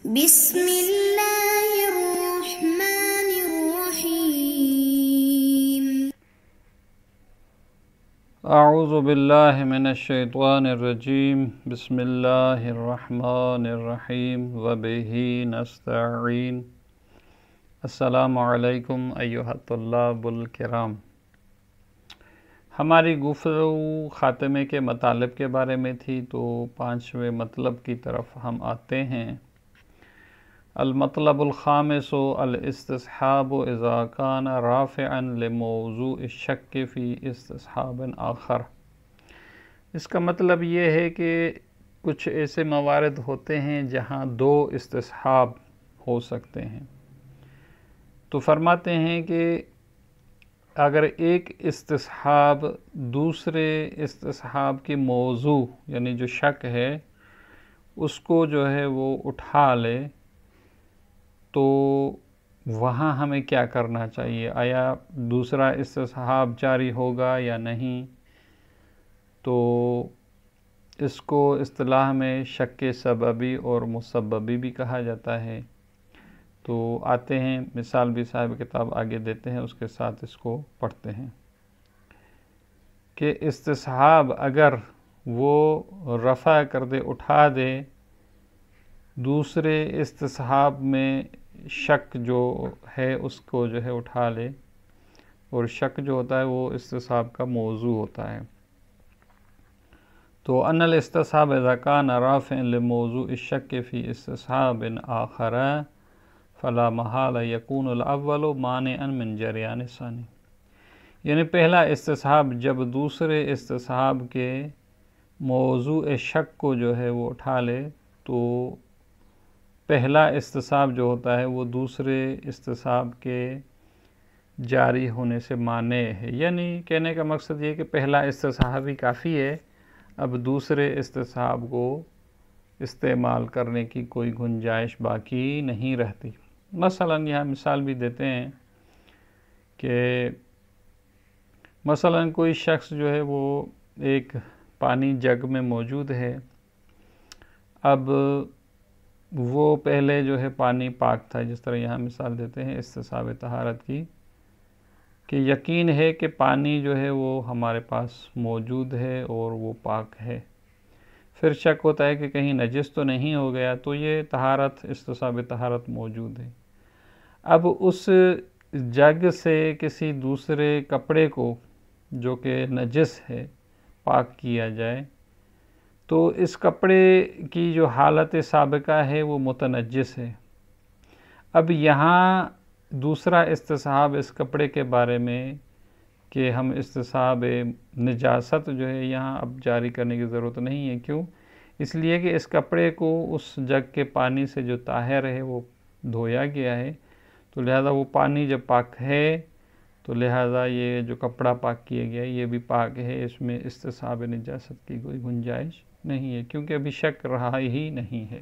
بسم اللہ الرحمن الرحیم اعوذ باللہ من الشیطان الرجیم بسم اللہ الرحمن الرحیم وبہ نستعین السلام علیکم ایھا الطلاب الکرام۔ ہماری گفتگو خاتمے کے مطالب کے بارے میں تھی، تو 5ویں مطلب کی طرف ہم آتے ہیں۔ المطلب الخامس الاستصحاب اذا كان رافعا لموضوع الشک فی استصحاب آخر۔ اس کا مطلب یہ ہے کہ کچھ ایسے موارد ہوتے ہیں جہاں دو استصحاب ہو سکتے ہیں، تو فرماتے ہیں کہ اگر ایک استصحاب دوسرے استصحاب کی موضوع یعنی جو شک ہے اس کو جو ہے وہ اٹھا لے، تو وہاں ہمیں کیا کرنا چاہیے؟ آیا دوسرا استصحاب جاری ہوگا یا نہیں؟ تو اس کو اصطلاح میں شک سببی اور مسببی بھی کہا جاتا ہے۔ تو آتے ہیں، مثال بھی صاحب کتاب آگے دیتے ہیں، اس کے ساتھ اس کو پڑھتے ہیں کہ استصحاب اگر وہ رفع کر دے، اٹھا دے، دوسرے استصحاب میں شک جو ہے اس کو جو ہے اٹھا لے، اور شک جو ہوتا ہے وہ استصحاب کا موضوع ہوتا ہے۔ تو ان الاستصحاب اذا كان رافعا لموضوع الشک فی استصحاب آخر فلا محالہ یکون الاول مانعا من جریان الثانی۔ یعنی پہلا استصحاب جب دوسرے استصحاب کے موضوع شک کو جو ہے وہ اٹھا لے، تو پہلا استصحاب جو ہوتا ہے وہ دوسرے استصحاب کے جاری ہونے سے مانع ہے۔ یعنی کہنے کا مقصد یہ کہ پہلا استصحاب ہی کافی ہے، اب دوسرے استصحاب کو استعمال کرنے کی کوئی گنجائش باقی نہیں رہتی۔ مثلا یہاں مثال بھی دیتے ہیں کہ مثلا کوئی شخص جو ہے وہ ایک پانی جگ میں موجود ہے، اب وہ پہلے جو ہے پانی پاک تھا، جس طرح یہاں مثال دیتے ہیں استصحاب طہارت کی، کہ یقین ہے کہ پانی جو ہے وہ ہمارے پاس موجود ہے اور وہ پاک ہے، پھر شک ہوتا ہے کہ کہیں نجس تو نہیں ہو گیا، تو یہ طہارت استصحاب طہارت موجود ہے۔ اب اس جگ سے کسی دوسرے کپڑے کو جو کہ نجس ہے پاک کیا جائے، تو اس کپڑے کی جو حالت سابقہ ہے وہ متنجس ہے۔ اب یہاں دوسرا استصحاب اس کپڑے کے بارے میں کہ ہم استصحاب نجاست جو ہے یہاں اب جاری کرنے کی ضرورت نہیں ہے۔ کیوں؟ اس لیے کہ اس کپڑے کو اس جگ کے پانی سے جو طاہر ہے وہ دھویا گیا ہے، تو لہذا وہ پانی جب پاک ہے تو لہذا یہ جو کپڑا پاک کیا گیا ہے یہ بھی پاک ہے، اس میں استصحاب نجاست کی کوئی گنجائش نہیں ہے، کیونکہ ابھی شک رہا ہی نہیں ہے۔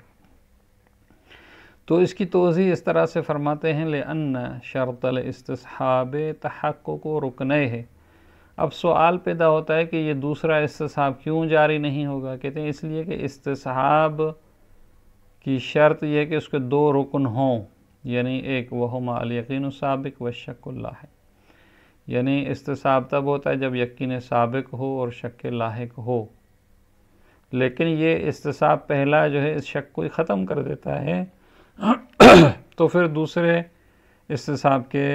تو اس کی توضیح اس طرح سے فرماتے ہیں لأن شرط الاستصحاب تحقق رکنیہ۔ اب سوال پیدا ہوتا ہے کہ یہ دوسرا استصحاب کیوں جاری نہیں ہوگا؟ کہتے ہیں اس لیے کہ استصحاب کی شرط یہ کہ اس کے دو رکن ہوں، یعنی ایک وہما الیقین السابق والشک اللاحق۔ یعنی استصحاب تب ہوتا ہے جب یقین سابق ہو اور شک لاحق ہو، لیکن یہ استصحاب پہلا جو ہے اس شک کو ہی ختم کر دیتا ہے، تو پھر دوسرے استصحاب کے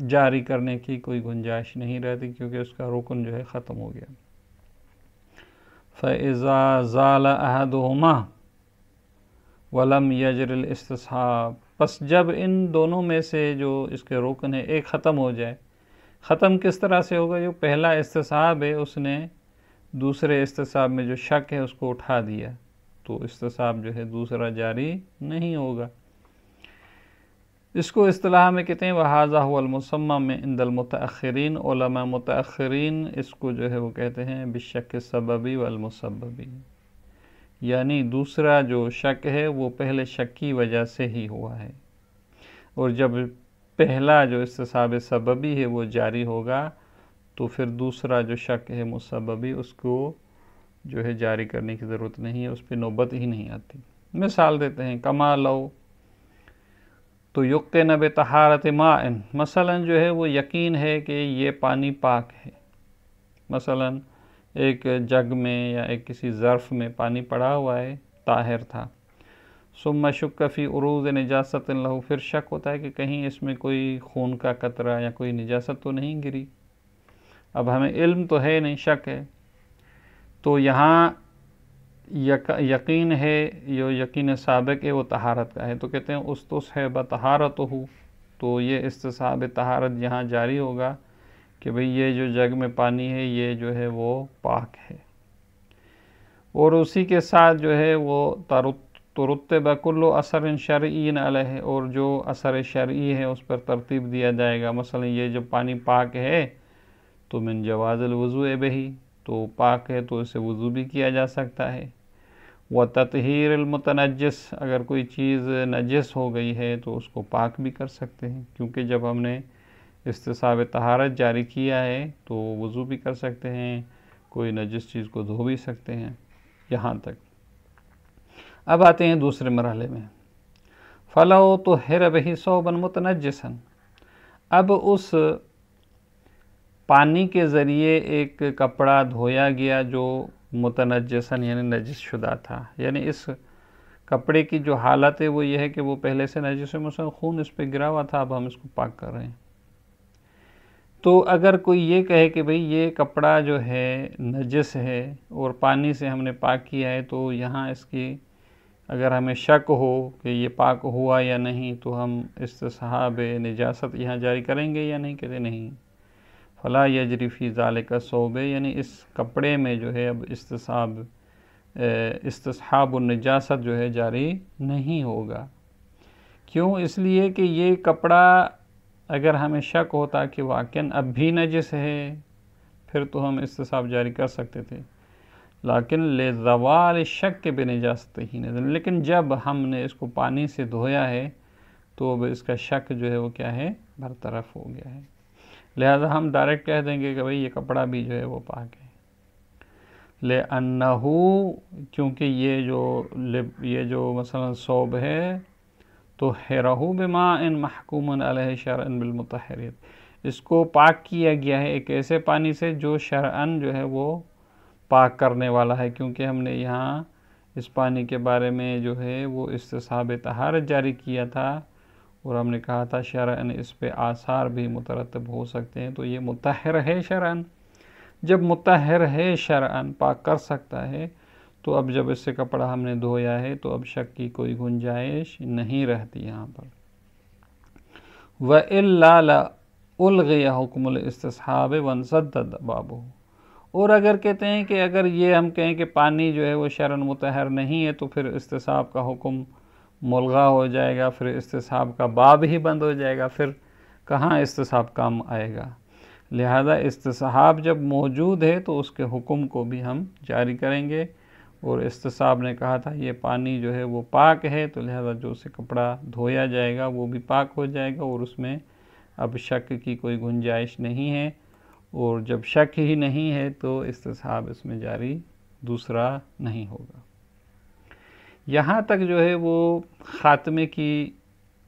جاری کرنے کی کوئی گنجائش نہیں رہتی، کیونکہ اس کا رکن جو ہے ختم ہو گیا۔ فَإِذَا زَالَ أَحَدُهُمَا وَلَمْ يَجْرِ الْاسْتِصْحَابُ، پس جب ان دونوں میں سے جو اس کے رکن ہے ایک ختم ہو جائے، ختم کس طرح سے ہوگا؟ جو پہلا استصحاب ہے اس نے دوسرے استصحاب میں جو شک ہے اس کو اٹھا دیا، تو استصحاب جو ہے دوسرا جاری نہیں ہوگا۔ اس کو اصطلاح میں کہتے ہیں وَهَذَا هُوَ الْمُسَمَّى مِنْ عِنْدَ الْمُتَأَخِّرِينَ۔ علماء متأخرین اس کو جو ہے وہ کہتے ہیں بالشک السببی والمسببی، یعنی دوسرا جو شک ہے وہ پہلے شک کی وجہ سے ہی ہوا ہے، اور جب پہلا جو استصحاب سببی ہے وہ جاری ہوگا تو پھر دوسرا جو شک ہے مسببی اس کو جو ہے جاری کرنے کی ضرورت نہیں ہے، اس پہ نوبت ہی نہیں آتی۔ مثال دیتے ہیں کما لو تو یقین بطہارت ماء، مثلا جو ہے وہ یقین ہے کہ یہ پانی پاک ہے، مثلا ایک جگ میں یا ایک کسی ظرف میں پانی پڑا ہوا ہے، طاہر تھا، ثم شک فی عروض نجاست لہ، پھر شک ہوتا ہے کہ کہیں اس میں کوئی خون کا قطرہ یا کوئی نجاست تو نہیں گری، اب ہمیں علم تو ہے نہیں، شک ہے، تو یہاں یقین ہے، یہ یقین سابق ہے وہ طہارت کا ہے، تو کہتے ہیں استصحب طہارتہ، تو یہ استصحاب طہارت یہاں جاری ہوگا کہ بھئی یہ جو جگ میں پانی ہے یہ جو ہے وہ پاک ہے، اور اسی کے ساتھ جو ہے وہ ترتب کل اثر شرعی علیہ، اور جو اثر شرعی ہے اس پر ترتیب دیا جائے گا، مثلا یہ جب پانی پاک ہے تو من جواز الوضوء بہی، تو پاک ہے تو اسے وضو بھی کیا جا سکتا ہے، وتطہیر المتنجس، اگر کوئی چیز نجس ہو گئی ہے تو اس کو پاک بھی کر سکتے ہیں، کیونکہ جب ہم نے استصحاب طہارت جاری کیا ہے تو وضو بھی کر سکتے ہیں، کوئی نجس چیز کو دھو بھی سکتے ہیں، یہاں تک۔ اب آتے ہیں دوسرے مرحلے میں، فَلَوْ طُهِّرَ بِهِ ثَوْبًا مُتَنَجِّسًا، اب اس پانی کے ذریعے ایک کپڑا دھویا گیا جو متنجسن یعنی نجس شدہ تھا، یعنی اس کپڑے کی جو حالت ہے وہ یہ ہے کہ وہ پہلے سے نجس ہے، مثلا خون اس پہ گرا ہوا تھا، اب ہم اس کو پاک کر رہے ہیں، تو اگر کوئی یہ کہے کہ بھئی یہ کپڑا جو ہے نجس ہے اور پانی سے ہم نے پاک کیا ہے، تو یہاں اس کی اگر ہمیں شک ہو کہ یہ پاک ہوا یا نہیں تو ہم استصحاب نجاست یہاں جاری کریں گے یا نہیں، کہتے نہیں، فلا یجری فی ذالک الثوب، یعنی اس کپڑے میں جو ہے اب استصحاب النجاست جو ہے جاری نہیں ہوگا، کیوں؟ اس لیے کہ یہ کپڑا اگر ہمیں شک ہوتا کہ واقعاً اب بھی نجس ہے پھر تو ہم استصحاب جاری کر سکتے تھے، لیکن لزوال شک بنجاست ہی نہیں، لیکن جب ہم نے اس کو پانی سے دھویا ہے تو اب اس کا شک جو ہے وہ کیا ہے، برطرف ہو گیا ہے، لہذا ہم ڈائریکٹ کہہ دیں گے کہ بھئی یہ کپڑا بھی جو ہے وہ پاک ہے، لِأَنَّهُ، کیونکہ یہ جو مثلا ثوب ہے تو طُهِّرَهُ بِمَاءٍ مَحْكُومٌ عَلَيْهِ شَرْعًا بِالْمُطَهِّرِ، اس کو پاک کیا گیا ہے ایک ایسے پانی سے جو شرعاً جو ہے وہ پاک کرنے والا ہے، کیونکہ ہم نے یہاں اس پانی کے بارے میں جو ہے وہ استصحاب طہارت جاری کیا تھا، اور ہم نے کہا تھا شرعاً اس پہ آثار بھی مترتب ہو سکتے ہیں، تو یہ مطہر ہے شرعاً، جب مطہر ہے شرعاً پاک کر سکتا ہے، تو اب جب اس سے کپڑا ہم نے دھویا ہے تو اب شک کی کوئی گنجائش نہیں رہتی یہاں پر۔ وَإِلَّا لَأُلْغِيَ حُكْمُ الْاسْتِصْحَابِ وَانْسَدَّ بَابُهُ، اور اگر کہتے ہیں کہ اگر یہ ہم کہیں کہ پانی جو ہے وہ شرعاً مطہر نہیں ہے تو پھر استصحاب کا حکم ملغا ہو جائے گا، پھر استصحاب کا باب ہی بند ہو جائے گا، پھر کہاں استصحاب کام آئے گا، لہذا استصحاب جب موجود ہے تو اس کے حکم کو بھی ہم جاری کریں گے، اور استصحاب نے کہا تھا یہ پانی جو ہے وہ پاک ہے، تو لہذا جو اسے کپڑا دھویا جائے گا وہ بھی پاک ہو جائے گا، اور اس میں اب شک کی کوئی گنجائش نہیں ہے، اور جب شک ہی نہیں ہے تو استصحاب اس میں جاری دوسرا نہیں ہوگا۔ یہاں تک جو ہے وہ خاتمے کی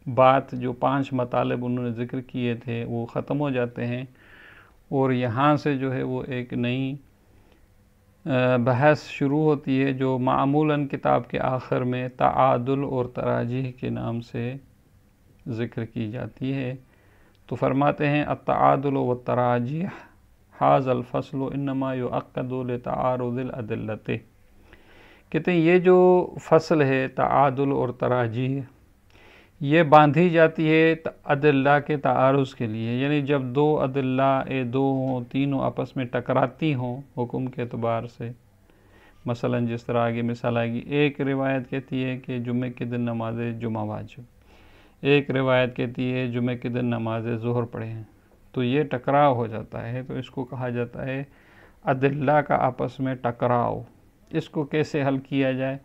بات، جو 5 مطالب انہوں نے ذکر کیے تھے وہ ختم ہو جاتے ہیں، اور یہاں سے جو ہے وہ ایک نئی بحث شروع ہوتی ہے جو معمولاً کتاب کے آخر میں تعادل اور تراجیح کے نام سے ذکر کی جاتی ہے، تو فرماتے ہیں التعادل والتراجیح ھذا الفصل انما یعقد لتعارض الادلۃ، کہتے ہیں یہ جو فصل ہے تعادل اور تراجیح یہ باندھی جاتی ہے ادلہ کے تعارض کے لیے، یعنی جب دو ادلہ دو ہوں، تینوں آپس میں ٹکراتی ہوں حکم کے اعتبار سے، مثلا جس طرح آگے مثال آئے گی، ایک روایت کہتی ہے کہ جمعہ کے دن نماز جمعہ واجب، ایک روایت کہتی ہے جمعہ کے دن نماز ظہر پڑھے ہیں، تو یہ ٹکراؤ ہو جاتا ہے، تو اس کو کہا جاتا ہے ادلہ کا آپس میں ٹکراؤ۔ اس کو کیسے حل کیا جائے،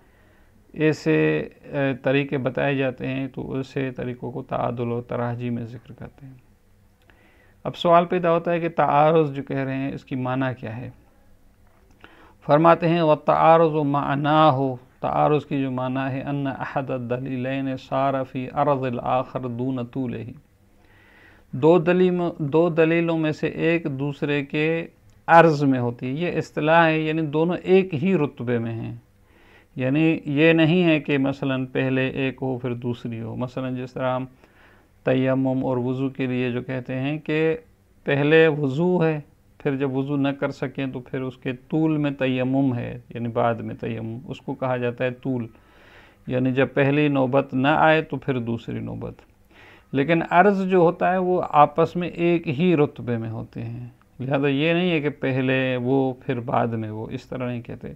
ایسے طریقے بتائے جاتے ہیں، تو ایسے طریقوں کو تعادل و تراجیح میں ذکر کرتے ہیں۔ اب سوال پیدا ہوتا ہے کہ تعارض جو کہہ رہے ہیں اس کی معنی کیا ہے؟ فرماتے ہیں وَالتَّعَارُضُ مَعْنَاهُ تعارض کی جو معنی ہے ان احد الدلیلین صار فی عرض الآخر دون طولہ، دو دلیلوں میں سے ایک دوسرے کے عرض میں ہوتی ہے. یہ اصطلاح ہے، یعنی دونوں ایک ہی رتبے میں ہیں. یعنی یہ نہیں ہے کہ مثلا پہلے ایک ہو پھر دوسری ہو. مثلا جس طرح ہم تیمم اور وضو کے لیے جو کہتے ہیں کہ پہلے وضو ہے، پھر جب وضو نہ کر سکیں تو پھر اس کے طول میں تیمم ہے، یعنی بعد میں تیمم، اس کو کہا جاتا ہے طول. یعنی جب پہلی نوبت نہ آئے تو پھر دوسری نوبت. لیکن عرض جو ہوتا ہے وہ آپس میں ایک ہی رتبے میں ہوتے ہیں. لہذا یہ نہیں ہے کہ پہلے وہ پھر بعد میں وہ، اس طرح نہیں کہتے.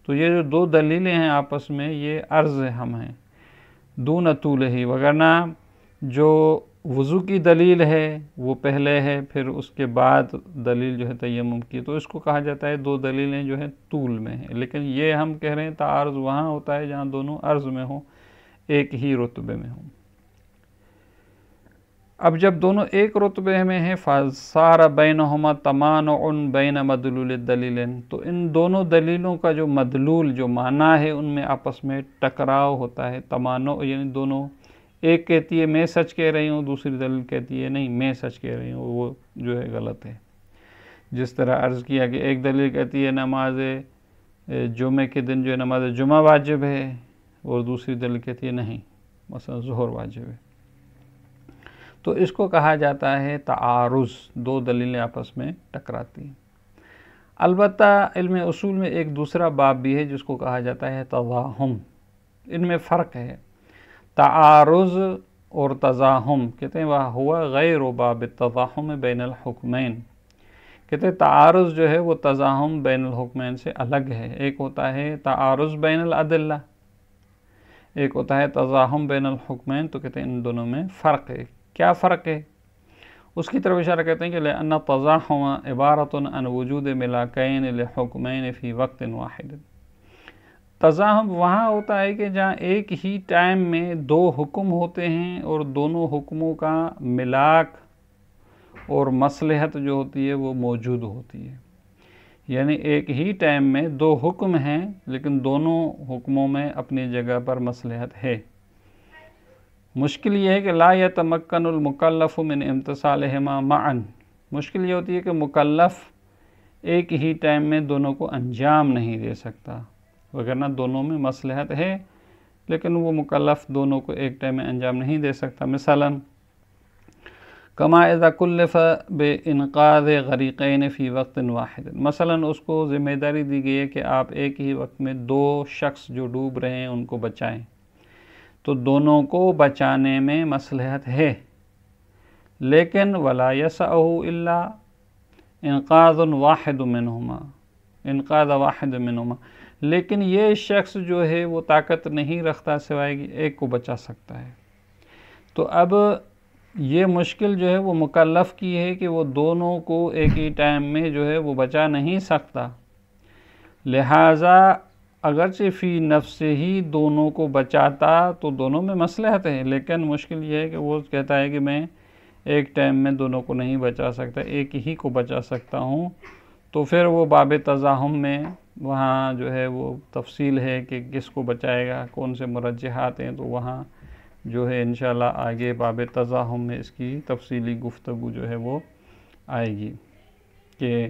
تو یہ جو دو دلیلیں ہیں آپس میں، یہ عرض ہم ہیں دون طولہ. وگرنہ جو وضو کی دلیل ہے وہ پہلے ہے، پھر اس کے بعد دلیل جو ہے تیمم کی، تو اس کو کہا جاتا ہے دو دلیلیں جو ہیں طول میں ہیں. لیکن یہ ہم کہہ رہے ہیں تعارض وہاں ہوتا ہے جہاں دونوں عرض میں ہوں، ایک ہی رتبے میں ہوں. اب جب دونوں ایک رتبے میں ہیں فَصَارَ بَيْنَهُمَا تَمَانُعٌ بَيْنَ مَدْلُولِ الدَّلِيلَيْنِ، تو ان دونوں دلیلوں کا جو مدلول جو معنی ہے ان میں آپس میں ٹکراؤ ہوتا ہے. تمانع یعنی دونوں، ایک کہتی ہے میں سچ کہہ رہی ہوں، دوسری دلیل کہتی ہے نہیں میں سچ کہہ رہی ہوں، وہ جو ہے غلط ہے. جس طرح عرض کیا کہ ایک دلیل کہتی ہے نماز جمعے کے دن جو ہے نماز جمعہ واجب ہے، اور دوسری دلیل کہتی ہے نہیں، مثلا ظہر واجب ہے. تو اس کو کہا جاتا ہے تعارض، دو دلیلیں آپس میں ٹکراتی ہیں. البتہ علم اصول میں ایک دوسرا باب بھی ہے جس کو کہا جاتا ہے تضاہم. ان میں فرق ہے. تعارض اور تضاہم کہتے ہیں وَهُوَ غَيْرُ بَابِ التَّضَاحُمِ بَيْنَ الْحُكْمَيْنِ، کہتے ہیں تعارض جو ہے وہ تضاہم بین الحکمین سے الگ ہے. ایک ہوتا ہے تعارض بین الادلہ، ایک ہوتا ہے تضاہم بین الحکمین. تو کہتے ہیں ان دونوں میں فرق ہے. کیا فرق ہے؟ اس کی طرف اشارہ کرتے ہیں کہ لأن التضاحم عبارة عن وجود ملاکین لحکمین فی وقت واحد. تضاہم وہاں ہوتا ہے کہ جہاں ایک ہی ٹائم میں دو حکم ہوتے ہیں اور دونوں حکموں کا ملاک اور مصلحت جو ہوتی ہے وہ موجود ہوتی ہے. یعنی ایک ہی ٹائم میں دو حکم ہیں لیکن دونوں حکموں میں اپنی جگہ پر مصلحت ہے. مشکل یہ ہے کہ لا یتمکن المکلف من امتثالہما معا. مشکل یہ ہوتی ہے کہ مکلف ایک ہی ٹائم میں دونوں کو انجام نہیں دے سکتا، وگرنہ دونوں میں مصلحت ہے لیکن وہ مکلف دونوں کو ایک ٹائم میں انجام نہیں دے سکتا. مثلاً کما اذا کلف بانقاذ غریقین فی وقت واحد، مثلاً اس کو ذمہ داری دی گئی ہے کہ آپ ایک ہی وقت میں دو شخص جو ڈوب رہے ہیں ان کو بچائیں، تو دونوں کو بچانے میں مصلحت ہے. لیکن ولا یسعہ الا انقاذ واحد منہما، انقاذ واحد منہما، لیکن یہ شخص جو ہے وہ طاقت نہیں رکھتا سوائے کہ ایک کو بچا سکتا ہے. تو اب یہ مشکل جو ہے وہ مکلف کی ہے کہ وہ دونوں کو ایک ہی ٹائم میں جو ہے وہ بچا نہیں سکتا. لہٰذا اگرچہ فی نفس ہی دونوں کو بچاتا تو دونوں میں مصلحت ہے، لیکن مشکل یہ ہے کہ وہ کہتا ہے کہ میں ایک ٹائم میں دونوں کو نہیں بچا سکتا، ایک ہی کو بچا سکتا ہوں. تو پھر وہ باب تضاہم میں وہاں جو ہے وہ تفصیل ہے کہ کس کو بچائے گا، کون سے مرجحات ہیں. تو وہاں جو ہے انشاءاللہ آگے باب تضاہم میں اس کی تفصیلی گفتگو جو ہے وہ آئے گی کہ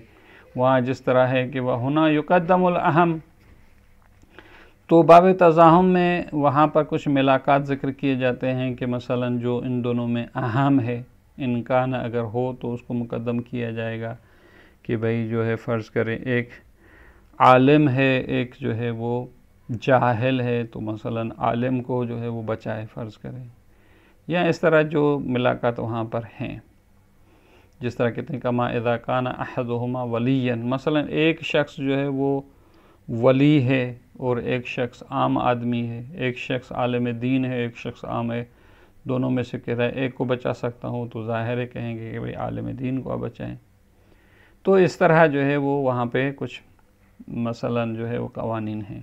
وہاں جس طرح ہے کہ وَهُنَا يُقَدَّمُ الْأَهَمُ. تو باب تضاہم میں وہاں پر کچھ ملاقات ذکر کیے جاتے ہیں کہ مثلا جو ان دونوں میں اہم ہے، امکان اگر ہو تو اس کو مقدم کیا جائے گا کہ بھئی جو ہے فرض کریں ایک عالم ہے، ایک جو ہے وہ جاہل ہے، تو مثلا عالم کو جو ہے وہ بچائے فرض کریں، یا اس طرح جو ملاقات وہاں پر ہیں. جس طرح کہتے ہیں کما اذا کان احدہما ولیا، مثلا ایک شخص جو ہے وہ ولی ہے اور ایک شخص عام آدمی ہے، ایک شخص عالم دین ہے، ایک شخص عام ہے. دونوں میں سے کہتا ہے ایک کو بچا سکتا ہوں، تو ظاہر ہے کہیں گے کہ بھئی عالم دین کو بچائیں. تو اس طرح جو ہے وہ وہاں پہ کچھ مثلا جو ہے وہ قوانین ہیں.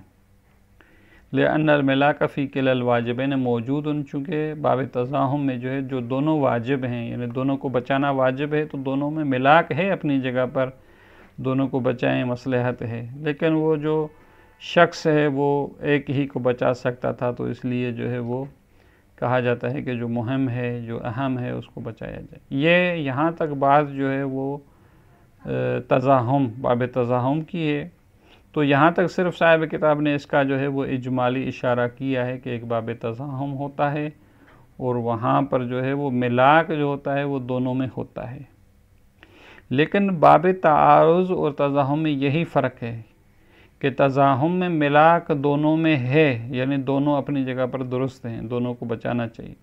لأن الملاک فی کلا الواجبین موجود، چونکہ باب تضاہم میں جو ہے جو دونوں واجب ہیں، یعنی دونوں کو بچانا واجب ہے، تو دونوں میں ملاک ہے اپنی جگہ پر، دونوں کو بچائیں مصلحت ہے. لیکن وہ جو شخص ہے وہ ایک ہی کو بچا سکتا تھا، تو اس لیے جو ہے وہ کہا جاتا ہے کہ جو مہم ہے، جو اہم ہے، اس کو بچایا جائے۔ یہ یہاں تک بات جو ہے وہ تزاحم، باب تزاحم کی ہے، تو یہاں تک صرف صاحب کتاب نے اس کا جو ہے وہ اجمالی اشارہ کیا ہے کہ ایک باب تزاحم ہوتا ہے، اور وہاں پر جو ہے وہ ملاک جو ہوتا ہے وہ دونوں میں ہوتا ہے۔ لیکن باب تعارض اور تزاحم میں یہی فرق ہے کہ تزاحم میں ملاک دونوں میں ہے، یعنی دونوں اپنی جگہ پر درست ہیں، دونوں کو بچانا چاہیے۔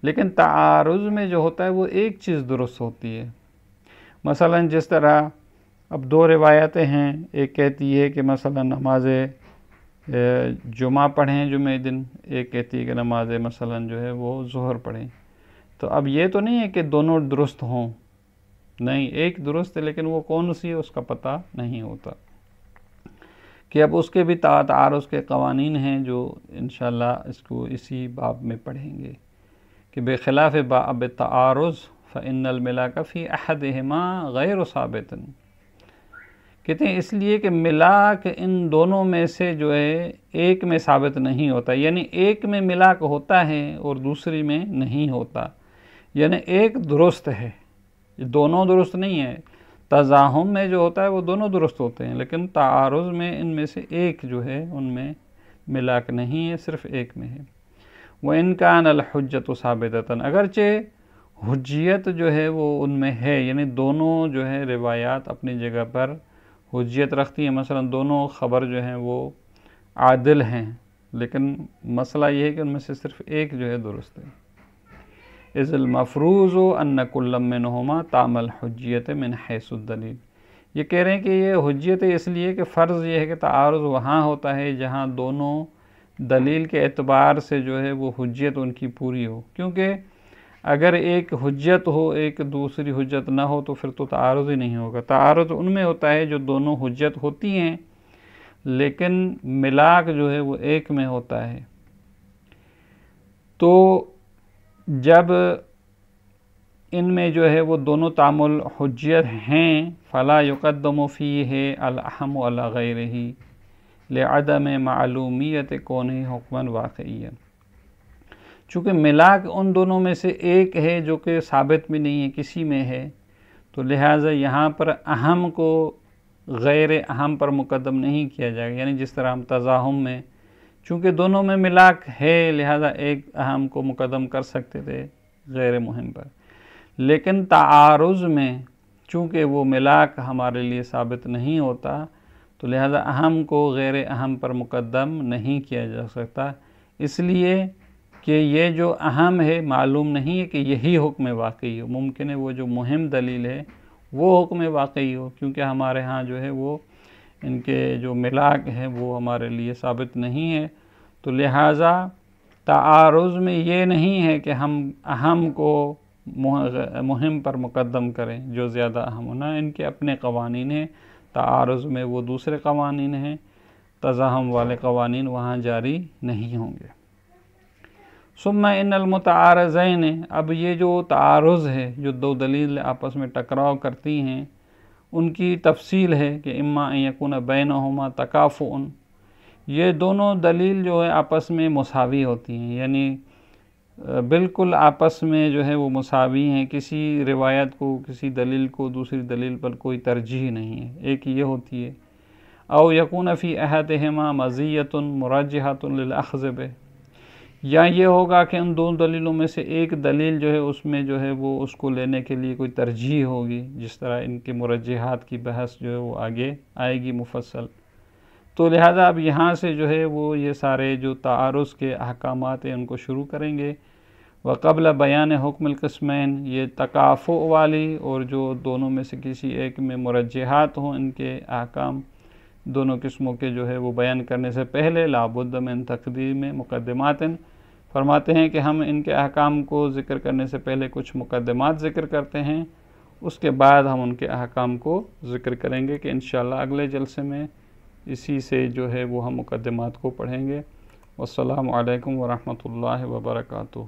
لیکن تعارض میں جو ہوتا ہے وہ ایک چیز درست ہوتی ہے۔ مثلا جس طرح اب دو روایتیں ہیں، ایک کہتی ہے کہ مثلا نماز جمعہ پڑھیں جمعہ دن، ایک کہتی ہے کہ نماز مثلا جو ہے وہ ظہر پڑھیں۔ تو اب یہ تو نہیں ہے کہ دونوں درست ہوں، نہیں، ایک درست ہے لیکن وہ کون سی ہے اس کا پتہ نہیں ہوتا، کہ اب اس کے بھی تعارض کے قوانین ہیں جو انشاءاللہ اس کو اسی باب میں پڑھیں گے، کہ بخلاف باب تعارض فإن الملاک فی احدہما غیر ثابت، کہتے ہیں اس لیے کہ ملاک ان دونوں میں سے جو ہے ایک میں ثابت نہیں ہوتا، یعنی ایک میں ملاک ہوتا ہے اور دوسری میں نہیں ہوتا، یعنی ایک درست ہے، دونوں درست نہیں ہے۔ تزاحم میں جو ہوتا ہے وہ دونوں درست ہوتے ہیں، لیکن تعارض میں ان میں سے ایک جو ہے ان میں ملاک نہیں ہے، صرف ایک میں ہے۔ وَإِنْ كَانَ الْحُجَّةُ ثَابِتَةً، اگرچہ حجیت جو ہے وہ ان میں ہے، یعنی دونوں جو ہے روایات اپنی جگہ پر حجیت رکھتی ہیں، مثلا دونوں خبر جو ہیں وہ عادل ہیں، لیکن مسئلہ یہ ہے کہ ان میں سے صرف ایک جو ہے درست ہے۔ اذ المفروض ان کل منہما تام الحجیت من حیث الدلیل، یہ کہہ رہے ہیں کہ یہ حجیت ہے اس لیے کہ فرض یہ ہے کہ تعارض وہاں ہوتا ہے جہاں دونوں دلیل کے اعتبار سے جو ہے وہ حجیت ان کی پوری ہو، کیونکہ اگر ایک حجت ہو ایک دوسری حجت نہ ہو تو پھر تو تعارض ہی نہیں ہوگا۔ تعارض ان میں ہوتا ہے جو دونوں حجت ہوتی ہیں لیکن ملاک جو ہے وہ ایک میں ہوتا ہے۔ تو جب ان میں جو ہے وہ دونوں تعامل حجیت ہیں، فلا یقدم فیہ الاحم علی غیرہ لعدم معلومیت کونہ حکما واقعیا، چونکہ ملاک ان دونوں میں سے ایک ہے جو کہ ثابت بھی نہیں ہے، کسی میں ہے، تو لہٰذا یہاں پر اہم کو غیر اہم پر مقدم نہیں کیا جائے گا، یعنی جس طرح ہم تزاحم میں چونکہ دونوں میں ملاک ہے لہٰذا ایک اہم کو مقدم کر سکتے تھے غیر مہم پر، لیکن تعارض میں چونکہ وہ ملاک ہمارے لیے ثابت نہیں ہوتا تو لہٰذا اہم کو غیر اہم پر مقدم نہیں کیا جا سکتا، اس لیے کہ یہ جو اہم ہے معلوم نہیں ہے کہ یہی حکم واقعی ہو، ممکن ہے وہ جو مہم دلیل ہے وہ حکم واقعی ہو، کیونکہ ہمارے ہاں جو ہے وہ ان کے جو ملاک ہیں وہ ہمارے لیے ثابت نہیں ہے، تو لہٰذا تعارض میں یہ نہیں ہے کہ ہم اہم کو مہم پر مقدم کریں جو زیادہ اہم ہونا، ان کے اپنے قوانین ہیں، تعارض میں وہ دوسرے قوانین ہیں، تزاحم والے قوانین وہاں جاری نہیں ہوں گے۔ ثم ان المتعارضین، اب یہ جو تعارض ہے جو دو دلیل آپس میں ٹکراؤ کرتی ہیں ان کی تفصیل ہے کہ اما ان یکون بینہما تکافؤ، یہ دونوں دلیل جو ہے آپس میں مساوی ہوتی ہیں، یعنی بالکل آپس میں جو ہے وہ مساوی ہیں، کسی روایت کو کسی دلیل کو دوسری دلیل پر کوئی ترجیح نہیں ہے، ایک یہ ہوتی ہے۔ او یکون فی احدہما مزیۃ مرجحۃ للاخذ بہ، یا یہ ہوگا کہ ان دونوں دلیلوں میں سے ایک دلیل جو ہے اس میں جو ہے وہ اس کو لینے کے لیے کوئی ترجیح ہوگی، جس طرح ان کے مرجحات کی بحث جو ہے وہ آگے آئے گی مفصل۔ تو لہذا اب یہاں سے جو ہے وہ یہ سارے جو تعارض کے احکامات ہیں ان کو شروع کریں گے۔ وقبل بیان حکم القسمین، یہ تکافؤ والی اور جو دونوں میں سے کسی ایک میں مرجحات ہوں ان کے احکام دونوں قسموں کے جو ہے وہ بیان کرنے سے پہلے لابد من تقدیم مقدمات، فرماتے ہیں کہ ہم ان کے احکام کو ذکر کرنے سے پہلے کچھ مقدمات ذکر کرتے ہیں، اس کے بعد ہم ان کے احکام کو ذکر کریں گے کہ انشاءاللہ اگلے جلسے میں اسی سے جو ہے وہ ہم مقدمات کو پڑھیں گے۔ والسلام علیکم ورحمۃ اللہ وبرکاتہ۔